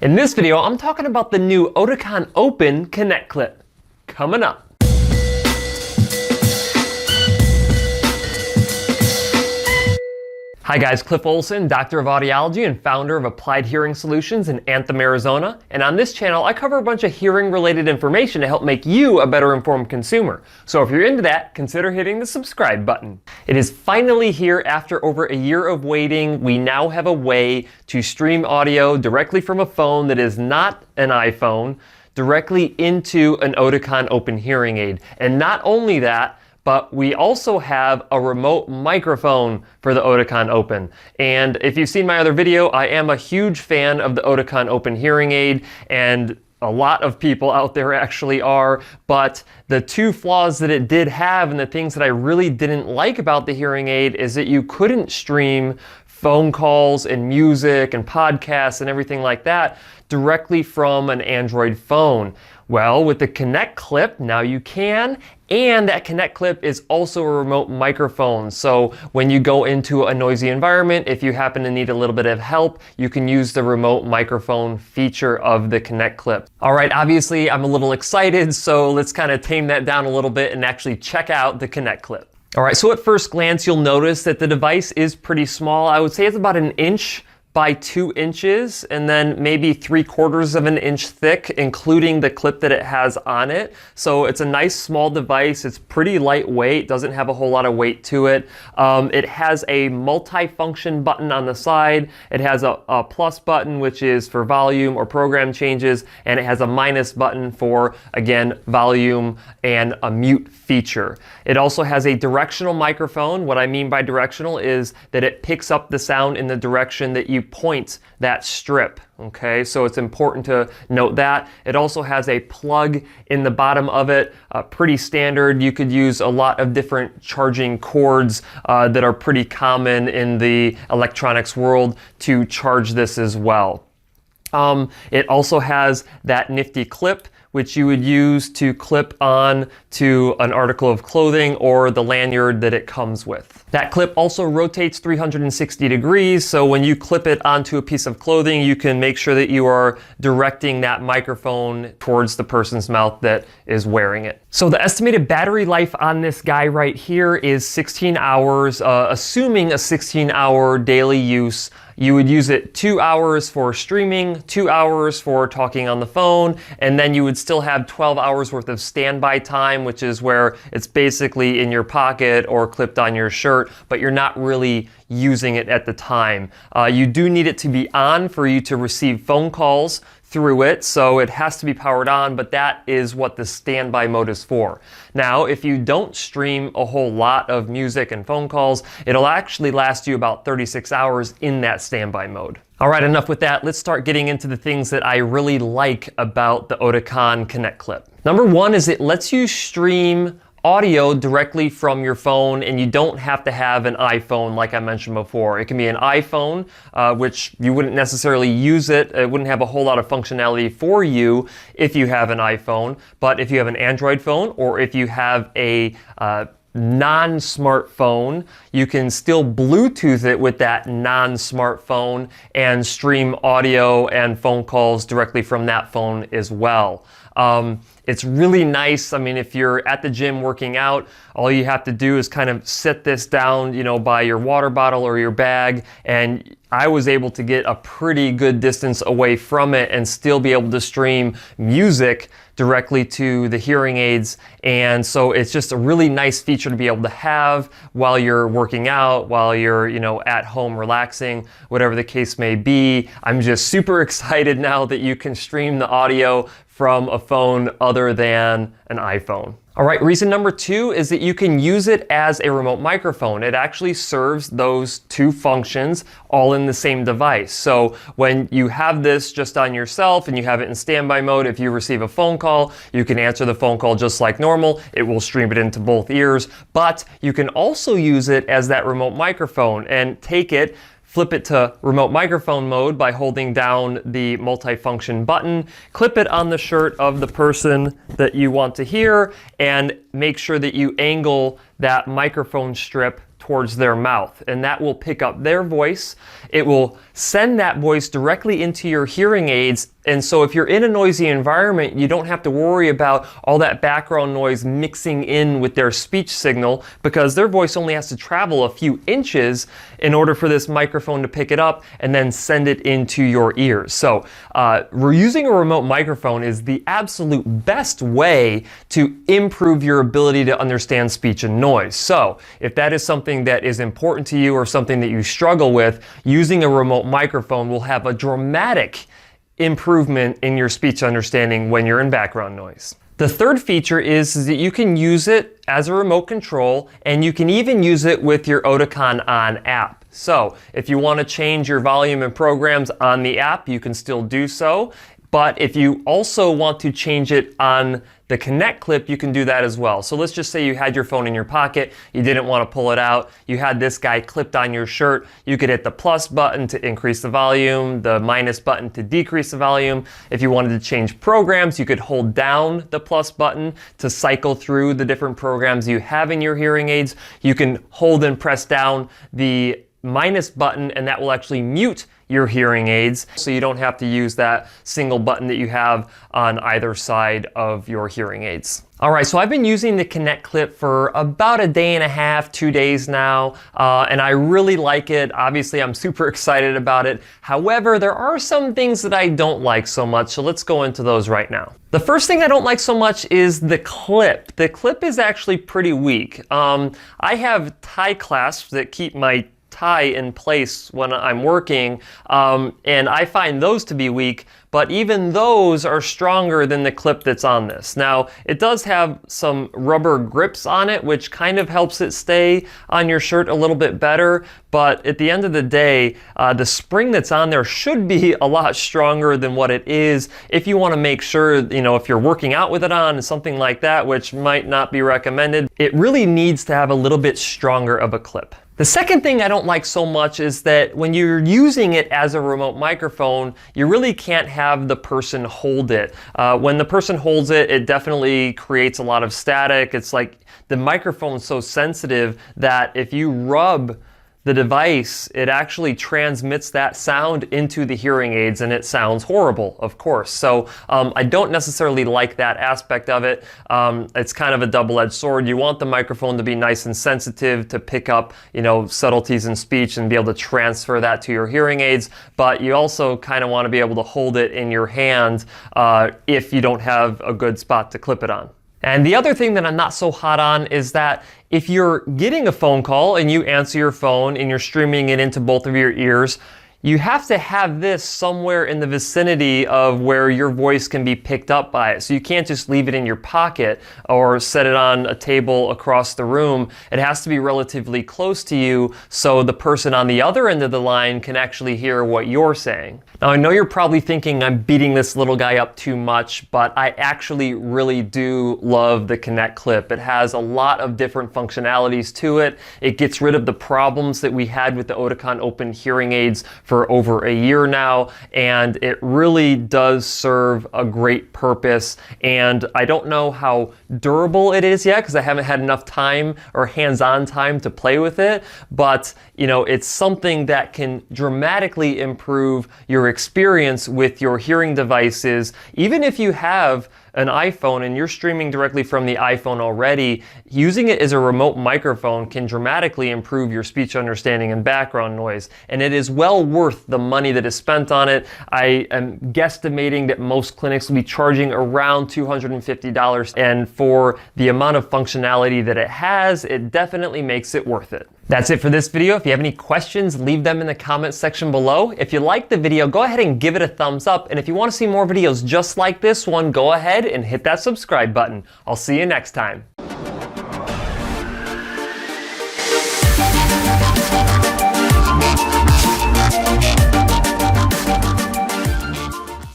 In this video, I'm talking about the new Oticon OPN ConnectClip. Coming up. Hi guys, Cliff Olson, Doctor of Audiology and founder of Applied Hearing Solutions in Anthem, Arizona. And on this channel, I cover a bunch of hearing-related information to help make you a better informed consumer. So if you're into that, consider hitting the subscribe button. It is finally here after over a year of waiting. We now have a way to stream audio directly from a phone that is not an iPhone, directly into an Oticon OPN hearing aid. And not only that, but we also have a remote microphone for the Oticon OPN. And if you've seen my other video, I am a huge fan of the Oticon OPN hearing aid, and a lot of people out there actually are, but the two flaws that it did have and the things that I really didn't like about the hearing aid is that you couldn't stream phone calls and music and podcasts and everything like that directly from an Android phone. Well, with the ConnectClip, now you can, and that ConnectClip is also a remote microphone. So when you go into a noisy environment, if you happen to need a little bit of help, you can use the remote microphone feature of the ConnectClip. All right, obviously I'm a little excited, so let's kind of tame that down a little bit and actually check out the ConnectClip. All right, so at first glance, you'll notice that the device is pretty small. I would say it's about 1 inch by 2 inches, and then maybe 3/4 of an inch thick, including the clip that it has on it. So it's a nice small device. It's pretty lightweight, doesn't have a whole lot of weight to it. It has a multi-function button on the side. It has a plus button, which is for volume or program changes, and it has a minus button for, again, volume and a mute feature. It also has a directional microphone. What I mean by directional is that it picks up the sound in the direction that you point that strip. Okay, so it's important to note that. It also has a plug in the bottom of it, pretty standard. You could use a lot of different charging cords that are pretty common in the electronics world to charge this as well. It also has that nifty clip, which you would use to clip on to an article of clothing or the lanyard that it comes with. That clip also rotates 360 degrees, so when you clip it onto a piece of clothing, you can make sure that you are directing that microphone towards the person's mouth that is wearing it. So the estimated battery life on this guy right here is 16 hours, assuming a 16-hour daily use. You would use it 2 hours for streaming, 2 hours for talking on the phone, and then you would still have 12 hours worth of standby time, which is where it's basically in your pocket or clipped on your shirt, but you're not really using it at the time. You do need it to be on for you to receive phone calls through it, so it has to be powered on, but that is what the standby mode is for. Now, if you don't stream a whole lot of music and phone calls, it'll actually last you about 36 hours in that standby mode. All right, enough with that. Let's start getting into the things that I really like about the Oticon ConnectClip. Number one is it lets you stream audio directly from your phone, and you don't have to have an iPhone like I mentioned before. It can be an iPhone, which you wouldn't necessarily use it. It wouldn't have a whole lot of functionality for you if you have an iPhone, but if you have an Android phone or if you have a non-smartphone, you can still Bluetooth it with that non-smartphone and stream audio and phone calls directly from that phone as well. It's really nice. I mean, if you're at the gym working out, all you have to do is kind of set this down, you know, by your water bottle or your bag, and I was able to get a pretty good distance away from it and still be able to stream music directly to the hearing aids. And so it's just a really nice feature to be able to have while you're working out, while you're, you know, at home relaxing, whatever the case may be. I'm just super excited now that you can stream the audio from a phone other than an iPhone. All right, reason number two is that you can use it as a remote microphone. It actually serves those two functions all in the same device. So when you have this just on yourself and you have it in standby mode, if you receive a phone call, you can answer the phone call just like normal. It will stream it into both ears, but you can also use it as that remote microphone and take it, flip it to remote microphone mode by holding down the multifunction button, clip it on the shirt of the person that you want to hear, and make sure that you angle that microphone strip towards their mouth, and that will pick up their voice. It will send that voice directly into your hearing aids, and so if you're in a noisy environment, you don't have to worry about all that background noise mixing in with their speech signal, because their voice only has to travel a few inches in order for this microphone to pick it up and then send it into your ears. So using a remote microphone is the absolute best way to improve your ability to understand speech and noise. So if that is something that is important to you or something that you struggle with, using a remote microphone will have a dramatic improvement in your speech understanding when you're in background noise. The third feature is that you can use it as a remote control, and you can even use it with your Oticon ON app. So if you want to change your volume and programs on the app, you can still do so. But if you also want to change it on the ConnectClip, you can do that as well. So let's just say you had your phone in your pocket, you didn't want to pull it out, you had this guy clipped on your shirt, you could hit the plus button to increase the volume, the minus button to decrease the volume. If you wanted to change programs, you could hold down the plus button to cycle through the different programs you have in your hearing aids. You can hold and press down the minus button, and that will actually mute your hearing aids, so you don't have to use that single button that you have on either side of your hearing aids. All right, so I've been using the ConnectClip for about a day and a half, 2 days now, and I really like it. Obviously, I'm super excited about it. However, there are some things that I don't like so much, so let's go into those right now. The first thing I don't like so much is the clip. The clip is actually pretty weak. I have tie clasps that keep my tie in place when I'm working, and I find those to be weak, but even those are stronger than the clip that's on this. Now, it does have some rubber grips on it, which kind of helps it stay on your shirt a little bit better, but at the end of the day, the spring that's on there should be a lot stronger than what it is if you want to make sure, you know, if you're working out with it on, something like that, which might not be recommended, it really needs to have a little bit stronger of a clip. The second thing I don't like so much is that when you're using it as a remote microphone, you really can't have the person hold it. When the person holds it, it definitely creates a lot of static. It's like the microphone's so sensitive that if you rub the device, it actually transmits that sound into the hearing aids, and it sounds horrible, of course. So I don't necessarily like that aspect of it. It's kind of a double-edged sword. You want the microphone to be nice and sensitive to pick up, you know, subtleties in speech and be able to transfer that to your hearing aids, but you also kind of want to be able to hold it in your hand if you don't have a good spot to clip it on. And the other thing that I'm not so hot on is that if you're getting a phone call and you answer your phone and you're streaming it into both of your ears, you have to have this somewhere in the vicinity of where your voice can be picked up by it. So you can't just leave it in your pocket or set it on a table across the room. It has to be relatively close to you so the person on the other end of the line can actually hear what you're saying. Now, I know you're probably thinking I'm beating this little guy up too much, but I actually really do love the ConnectClip. It has a lot of different functionalities to it. It gets rid of the problems that we had with the Oticon Open hearing aids for over a year now, and it really does serve a great purpose. And I don't know how durable it is yet because I haven't had enough time or hands-on time to play with it, but you know, it's something that can dramatically improve your experience with your hearing devices. Even if you have an iPhone and you're streaming directly from the iPhone already, using it as a remote microphone can dramatically improve your speech understanding and background noise. And it is well worth the money that is spent on it. I am guesstimating that most clinics will be charging around $250. And for the amount of functionality that it has, it definitely makes it worth it. That's it for this video. If you have any questions, leave them in the comments section below. If you liked the video, go ahead and give it a thumbs up. And if you want to see more videos just like this one, go ahead and hit that subscribe button. I'll see you next time.